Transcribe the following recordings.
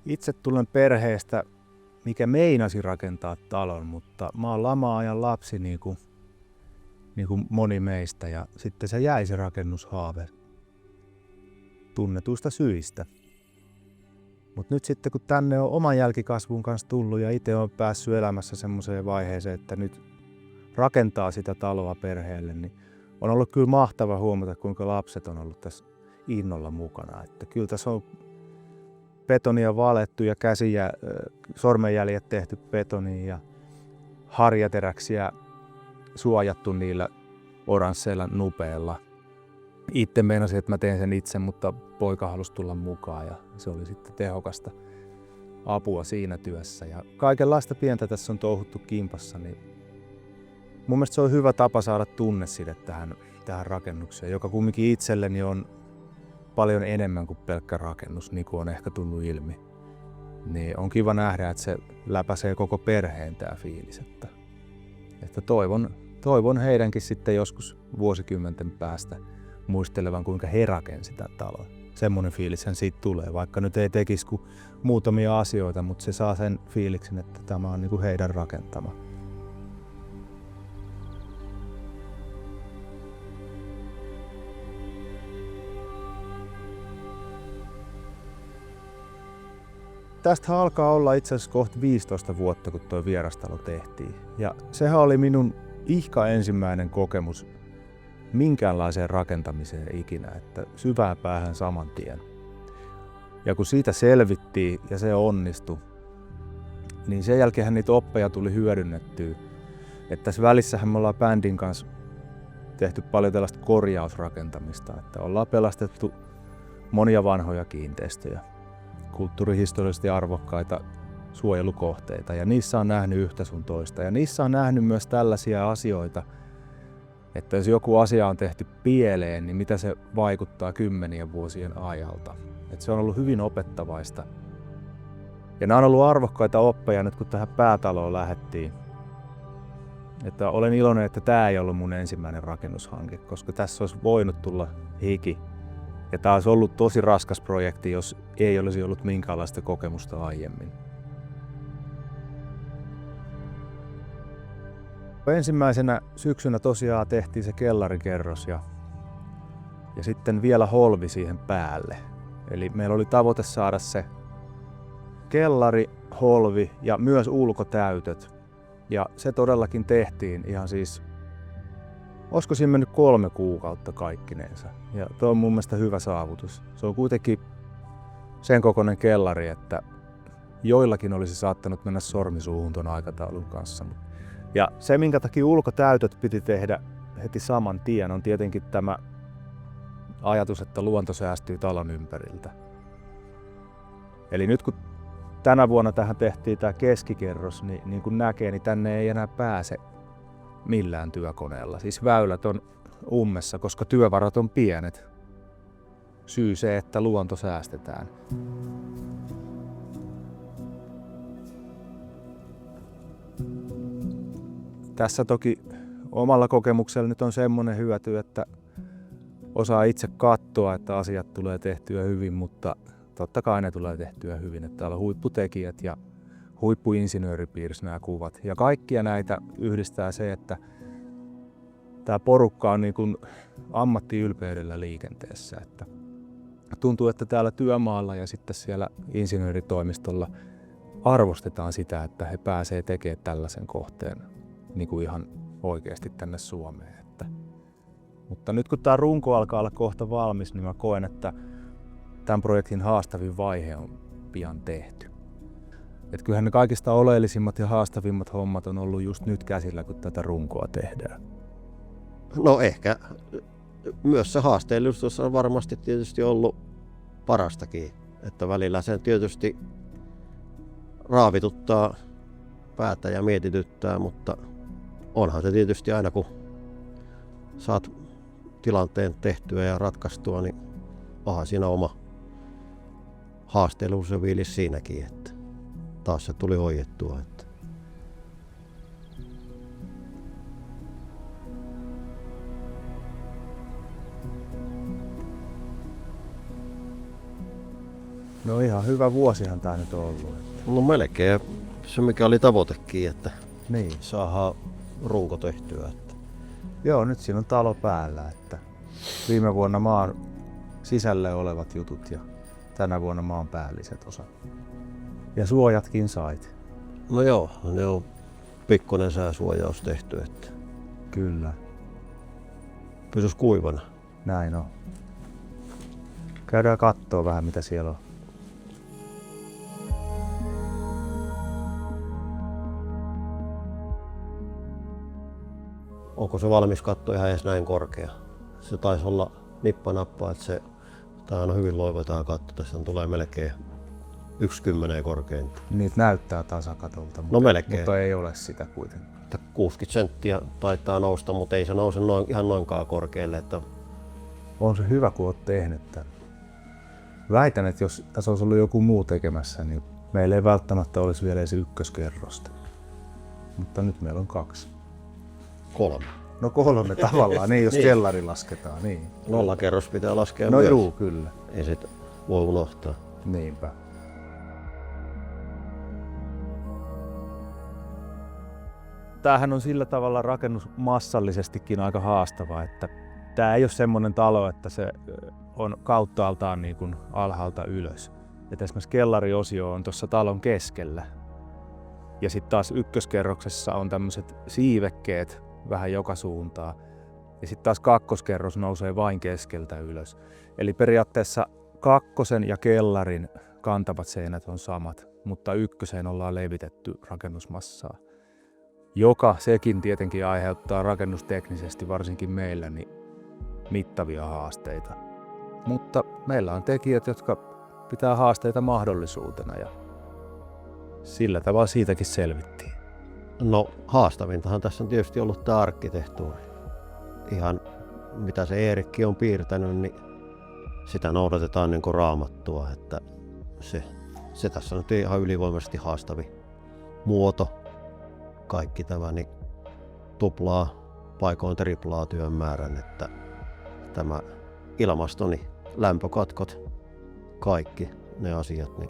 Itse tulen perheestä, mikä meinasi rakentaa talon, mutta mä oon lama-ajan lapsi niin kuin moni meistä, ja sitten se jäi se rakennushaave tunnetuista syistä. Mutta nyt sitten kun tänne on oman jälkikasvun kanssa tullut ja itse on päässyt elämässä semmoiseen vaiheeseen, että nyt rakentaa sitä taloa perheelle, niin on ollut kyllä mahtava huomata, kuinka lapset on ollut tässä innolla mukana. Että kyllä tässä on betonia valettu ja sormenjäljet tehty betoniin ja harjateräksiä suojattu niillä oransseilla nupeilla. Itse meinasin, että mä teen sen itse, mutta poika halusi tulla mukaan ja se oli sitten tehokasta apua siinä työssä. Ja kaikenlaista pientä tässä on touhuttu kimpassa, niin mun mielestä se on hyvä tapa saada tunneside tähän rakennukseen, joka kumminkin itselleni on paljon enemmän kuin pelkkä rakennus, niin kuin on ehkä tullut ilmi. Niin on kiva nähdä, että se läpäisee koko perheen tää fiilis. Että toivon heidänkin sitten joskus vuosikymmenten päästä muistelevan, kuinka he rakensi sitä taloa. Semmoinen fiilishän siitä tulee, vaikka nyt ei tekisi kuin muutamia asioita, mutta se saa sen fiiliksen, että tämä on niin kuin heidän rakentama. Tästä alkaa olla itse asiassa kohta 15 vuotta, kun tuo vierastalo tehtiin. Ja sehän oli minun ensimmäinen kokemus minkäänlaiseen rakentamiseen ikinä, että syvään päähän saman tien. Ja kun siitä selvittiin ja se onnistui, niin sen jälkeen niitä oppeja tuli hyödynnettyä. Että tässä välissähän me ollaan bändin kanssa tehty paljon tällaista korjausrakentamista, että ollaan pelastettu monia vanhoja kiinteistöjä, kulttuurihistoriallisesti arvokkaita suojelukohteita, ja niissä on nähnyt yhtä sun toista. Ja niissä on nähnyt myös tällaisia asioita, että jos joku asia on tehty pieleen, niin mitä se vaikuttaa kymmenien vuosien ajalta. Että se on ollut hyvin opettavaista. Ja nämä on ollut arvokkaita oppeja nyt kun tähän päätaloon lähdettiin. Että olen iloinen, että tämä ei ollut mun ensimmäinen rakennushanke, koska tässä olisi voinut tulla hiki. Ja tämä olisi ollut tosi raskas projekti, jos ei olisi ollut minkäänlaista kokemusta aiemmin. Ensimmäisenä syksynä tosiaan tehtiin se kellarikerros ja sitten vielä holvi siihen päälle. Eli meillä oli tavoite saada se kellari, holvi ja myös ulkotäytöt. Ja se todellakin tehtiin ihan siis, olisiko siinä mennyt 3 kuukautta kaikkinensa. Ja tuo on mun mielestä hyvä saavutus. Se on kuitenkin sen kokoinen kellari, että joillakin olisi saattanut mennä sormisuuhun ton aikataulun kanssa. Ja se, minkä takia ulkotäytöt piti tehdä heti saman tien, on tietenkin tämä ajatus, että luonto säästyy talon ympäriltä. Eli nyt kun tänä vuonna tähän tehtiin tämä keskikerros, niin kuin näkee, niin tänne ei enää pääse millään työkoneella. Siis väylät on ummessa, koska työvarat on pienet. Syy se, että luonto säästetään. Tässä toki omalla kokemuksella nyt on semmoinen hyöty, että osaa itse katsoa, että asiat tulee tehtyä hyvin, mutta totta kai ne tulee tehtyä hyvin. Että täällä on huipputekijät ja huippuinsinööri piirsi nämä kuvat. Ja kaikkia näitä yhdistää se, että tämä porukka on niin kuin ammattiylpeydellä liikenteessä. Että tuntuu, että täällä työmaalla ja sitten siellä insinööritoimistolla arvostetaan sitä, että he pääsee tekemään tällaisen kohteen niin kuin ihan oikeasti tänne Suomeen. Mutta nyt kun tämä runko alkaa olla kohta valmis, niin mä koen, että tämän projektin haastavin vaihe on pian tehty. Et kyllähän ne kaikista oleellisimmat ja haastavimmat hommat on ollut just nyt käsillä, kun tätä runkoa tehdään. No ehkä myös se haasteellisuus on varmasti tietysti ollut parastakin. Että välillä sen tietysti raavituttaa päätä ja mietityttää, mutta onhan se tietysti aina kun saat tilanteen tehtyä ja ratkaistua, niin onhan siinä oma haasteellisuus ja viilis siinäkin, että taas se tuli hoidettua. No ihan hyvä vuosihan tää nyt on ollut. No melkein se mikä oli tavoitekin, että Niin. saadaan runko tehtyä. Että. Joo, nyt siinä on talo päällä. Että viime vuonna maan sisälle olevat jutut ja tänä vuonna maan päälliset osat. Ja suojatkin sait. No joo, ne on pikkuinen sääsuojaus tehty, että Kyllä, pysys kuivana. näin on. Käydään kattoo vähän mitä siellä on. Onko se valmis katto ihan edes näin korkea? Se taisi olla nippanappa, että se tää on hyvin loivetaan katto. Tässä tulee melkein 1,10 korkeinta. Niitä näyttää tasakatolta, No melkein. mutta ei ole sitä kuitenkaan. Että 60 senttiä taitaa nousta, mutta ei se nouse ihan noinkaan korkealle. Että On se hyvä, kun oot tehnyt tämän. Väitän, että jos tässä olisi ollut joku muu tekemässä, niin meillä ei välttämättä olisi vielä edes ykköskerrosta. Mutta nyt meillä on 2. 3. No 3 tavallaan, niin jos Niin. kellari lasketaan, niin. Nollakerros pitää laskea No myös. juu, kyllä. Ei sit voi unohtaa. Niinpä. Tämähän on sillä tavalla rakennusmassallisestikin aika haastava, että tämä ei ole semmoinen talo, että se on kauttaaltaan niin kuin alhaalta ylös. Että esimerkiksi kellariosio on tuossa talon keskellä. Ja sitten taas ykköskerroksessa on tämmöiset siivekkeet vähän joka suuntaan. Ja sitten taas kakkoskerros nousee vain keskeltä ylös. Eli periaatteessa kakkosen ja kellarin kantavat seinät on samat, mutta ykköseen ollaan levitetty rakennusmassaa. Joka sekin tietenkin aiheuttaa rakennusteknisesti, varsinkin meillä, niin mittavia haasteita. Mutta meillä on tekijät, jotka pitää haasteita mahdollisuutena ja sillä tavalla siitäkin selvittiin. No haastavintahan tässä on tietysti ollut tämä arkkitehtuuri. Ihan mitä se Eerikki on piirtänyt, niin sitä noudatetaan niin kuin raamattua. Että se tässä nyt ihan ylivoimaisesti haastavi muoto. Kaikki tämä niin tuplaa, paikoin triplaa työn määrän, että tämä ilmasto, niin lämpökatkot, kaikki ne asiat, niin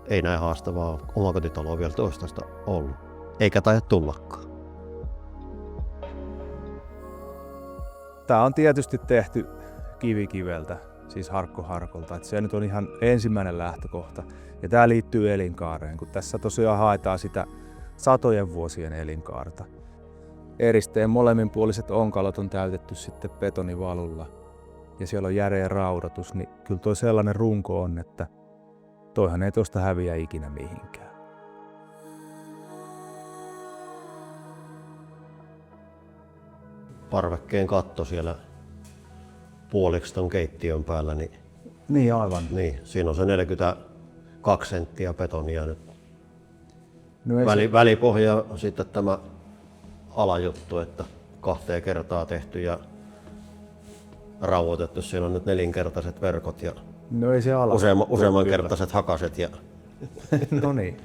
ei näin haastavaa omakotitaloa vielä toistaiseksi ollut. Eikä taida tullakaan. Tämä on tietysti tehty kivikiveltä, siis harkko harkolta. Että se nyt on ihan ensimmäinen lähtökohta. Ja tämä liittyy elinkaareen, kun tässä tosiaan haetaan sitä satojen vuosien elinkaarta. Eristeen molemminpuoliset onkalot on täytetty sitten betonivalulla ja siellä on järeä raudoitus, niin kyllä toi sellainen runko on, että toihan ei tuosta häviä ikinä mihinkään. Parvekkeen katto siellä puoliksi ton keittiön päällä, Niin aivan. niin siinä on se 42 senttiä betonia nyt. No ei Välipohja on sitten tämä alajuttu, että 2 kertaa tehty ja rauhoitettu. Siinä on nyt 4-kertaiset verkot ja no ei se ala. useamman kertaiset hakaset. Ja No niin.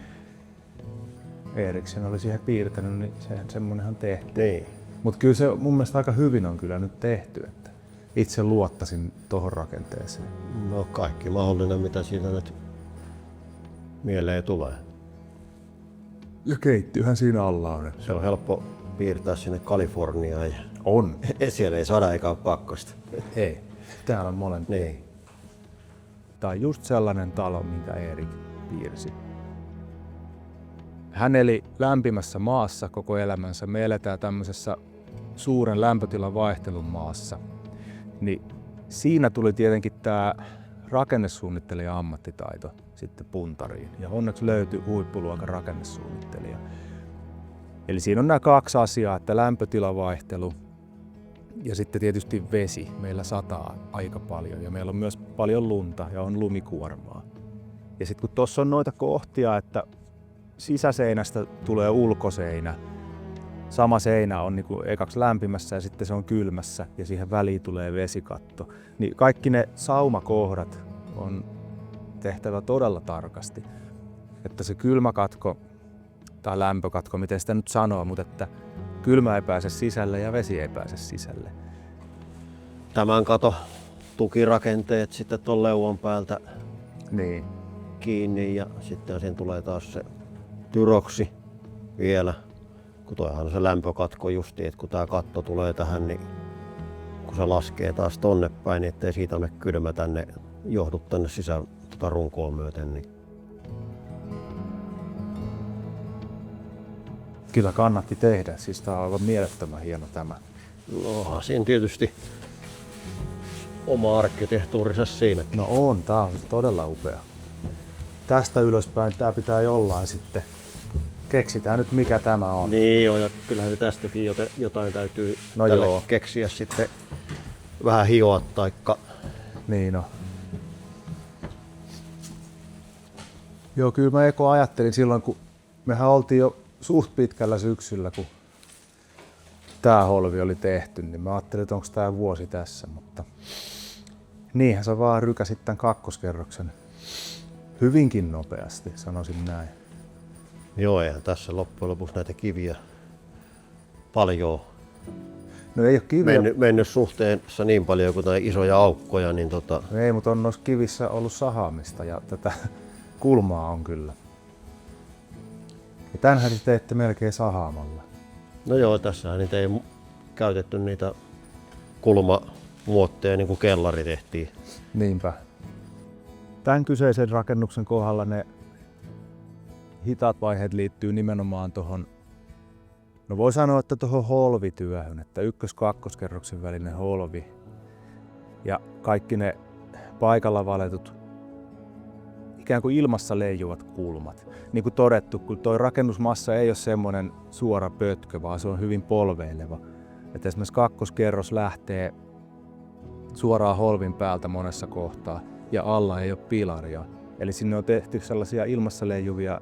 Eeriksen oli siihen piirtänyt, niin semmonenhan tehtiin. niin. Mutta kyllä se mun mielestä aika hyvin on kyllä nyt tehty, että itse luottaisin tohon rakenteeseen. No kaikki mahdollinen, mitä siinä nyt mieleen tulee. Ja keittiöhän siinä alla on. Se on helppo piirtää sinne Kaliforniaan ja On. siellä ei sada eikä ole pakkosta. Ei. Täällä on molempia. Niin. Tää on just sellainen talo, minkä Erik piirsi. Hän eli lämpimässä maassa koko elämänsä. Me eletään tämmöisessä suuren lämpötilan vaihtelun maassa. Niin siinä tuli tietenkin tämä rakennesuunnittelijan ammattitaito sitten puntariin. Ja onneksi löytyi huippuluokan rakennesuunnittelija. Eli siinä on nämä 2 asiaa, että lämpötilavaihtelu ja sitten tietysti vesi. Meillä sataa aika paljon ja meillä on myös paljon lunta ja on lumikuormaa. Ja sitten kun tuossa on noita kohtia, että sisäseinästä tulee ulkoseinä, sama seinä on niin kuin ekaksi lämpimässä ja sitten se on kylmässä ja siihen väliin tulee vesikatto, niin kaikki ne saumakohdat on tehtävä todella tarkasti. Että se kylmäkatko tai lämpökatko, miten sitä nyt sanoo, mutta että kylmä ei pääse sisälle ja vesi ei pääse sisälle. Tämän kato tukirakenteet sitten tuon leuan päältä Niin. kiinni ja sitten siihen tulee taas se tyroksi vielä. Kun toihan on se lämpökatko justi, että kun tää katto tulee tähän, niin kun se laskee taas tonne päin, niin ettei siitä ole kylmä tänne johdu tänne sisään runkoon myöten. Niin. Kyllä kannatti tehdä, siis tää on aivan mielettömän hieno tämä. No, siinä tietysti oma arkkitehtuurinsa siinä. No on, tää on todella upea. Tästä ylöspäin tää pitää jollain sitten. Keksitään nyt mikä tämä on. Niin joo, ja kyllähän se tästäkin jotain täytyy keksiä sitten vähän hioa taikka. Niin on. Joo, kyllä mä Eko ajattelin silloin, kun mehän oltiin jo suht pitkällä syksyllä, kun tää holvi oli tehty, niin mä ajattelin, että onko tää vuosi tässä, mutta niinhän sä vaan rykäsit tän kakkoskerroksen hyvinkin nopeasti, sanoisin näin. Joo, ja tässä loppujen lopuksi näitä kiviä paljon. No ei ole kiviä. Mennyt suhteessa niin paljon kuin näitä isoja aukkoja, niin Ei, mutta on noissa kivissä ollut sahaamista ja tätä kulmaa on kyllä. Ja tämänhän te teette melkein sahaamalla. No joo, tässähän niitä ei käytetty niitä kulmamuotteja niin kuin kellari tehtiin. Niinpä. Tämän kyseisen rakennuksen kohdalla ne hitaat vaiheet liittyy nimenomaan tuohon, no voi sanoa, että tuohon holvityöhön, että ykkös-kakkoskerroksen välinen holvi ja kaikki ne paikalla valetut ikään kuin ilmassa leijuvat kulmat. Niin kuin todettu, kun tuo rakennusmassa ei ole semmoinen suora pötkö, vaan se on hyvin polveileva. Että esimerkiksi kakkoskerros lähtee suoraan holvin päältä monessa kohtaa ja alla ei ole pilaria. Eli sinne on tehty sellaisia ilmassa leijuvia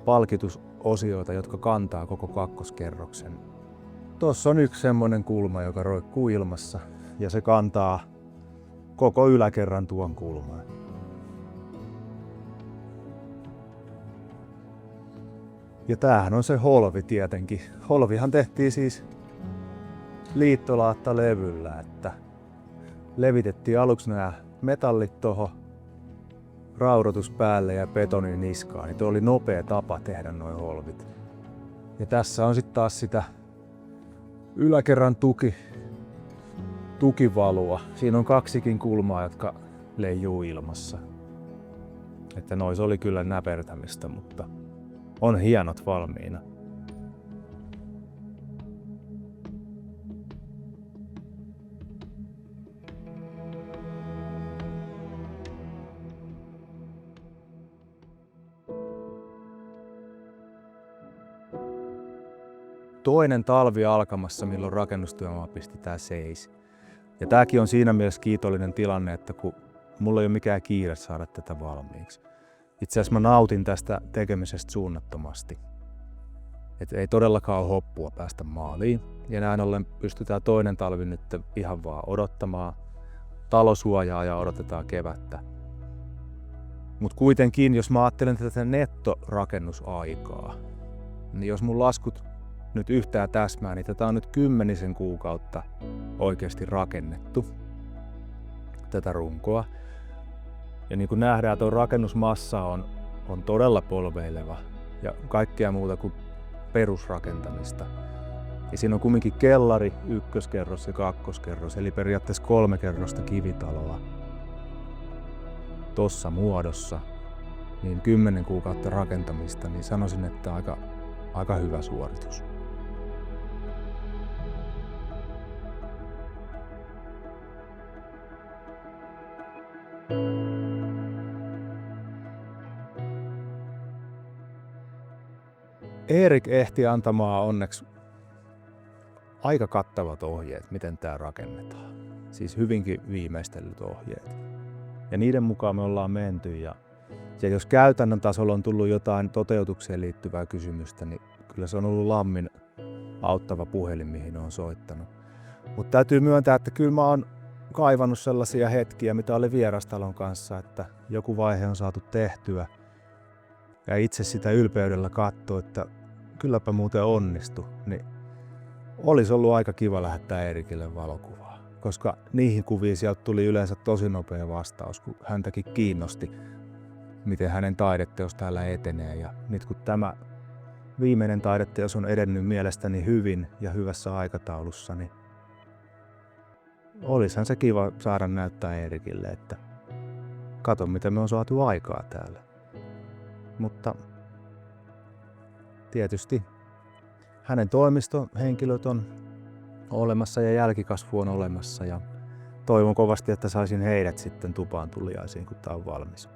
palkitusosioita, jotka kantaa koko kakkoskerroksen. Tuossa on yksi semmoinen kulma, joka roikkuu ilmassa ja se kantaa koko yläkerran tuon kulman. Ja tämähän on se holvi tietenkin. Holvihan tehtiin siis liittolaattalevyllä, että levitettiin aluksi nämä metallit tuohon, raudoitus päälle ja betoni niskaan. Niin tuo oli nopea tapa tehdä nuo holvit. Ja tässä on sitten taas sitä yläkerran tukivalua. Siinä on kaksikin kulmaa, jotka leijuu ilmassa. Että nois oli kyllä näpertämistä, mutta on hienot valmiina. Toinen talvi alkamassa, milloin rakennustyömaa pistetään seis. Ja tääkin on siinä mielessä kiitollinen tilanne, että kun mulla ei ole mikään kiire saada tätä valmiiksi. Itse asiassa mä nautin tästä tekemisestä suunnattomasti. Et ei todellakaan ole hoppua päästä maaliin. Ja näin ollen pystytään toinen talvi nyt ihan vaan odottamaan talosuojaa ja odotetaan kevättä. Mutta kuitenkin, jos mä ajattelen tätä nettorakennusaikaa, niin jos mun laskut nyt yhtään täsmää, niin tätä on nyt 10 kuukautta oikeasti rakennettu, tätä runkoa. Ja niin kuin nähdään, tuo rakennusmassa on todella polveileva ja kaikkea muuta kuin perusrakentamista. Ja siinä on kumminkin kellari, ykköskerros ja kakkoskerros, eli periaatteessa 3 kerrosta kivitaloa tossa muodossa. Niin 10 kuukautta rakentamista, niin sanoisin, että aika hyvä suoritus. Erik ehti antamaan onneksi aika kattavat ohjeet, miten tämä rakennetaan. Siis hyvinkin viimeistellyt ohjeet. Ja niiden mukaan me ollaan menty. Ja jos käytännön tasolla on tullut jotain toteutukseen liittyvää kysymystä, niin kyllä se on ollut Lammin auttava puhelin, mihin on soittanut. Mutta täytyy myöntää, että kyllä mä oon kaivannut sellaisia hetkiä, mitä oli vierastalon kanssa, että joku vaihe on saatu tehtyä. Ja itse sitä ylpeydellä katsoo, että kylläpä muuten onnistu, niin olisi ollut aika kiva lähettää Erikille valokuvaa. Koska niihin kuviin sieltä tuli yleensä tosi nopea vastaus, kun häntäkin kiinnosti, miten hänen taideteos täällä etenee. Ja nyt kun tämä viimeinen taideteos on edennyt mielestäni hyvin ja hyvässä aikataulussa, niin olisihan se kiva saada näyttää Eerikille, että kato mitä me on saatu aikaa täällä. Mutta tietysti hänen toimistohenkilöt on olemassa ja jälkikasvu on olemassa ja toivon kovasti, että saisin heidät sitten tupaan tuliaisiin, kun tää on valmis.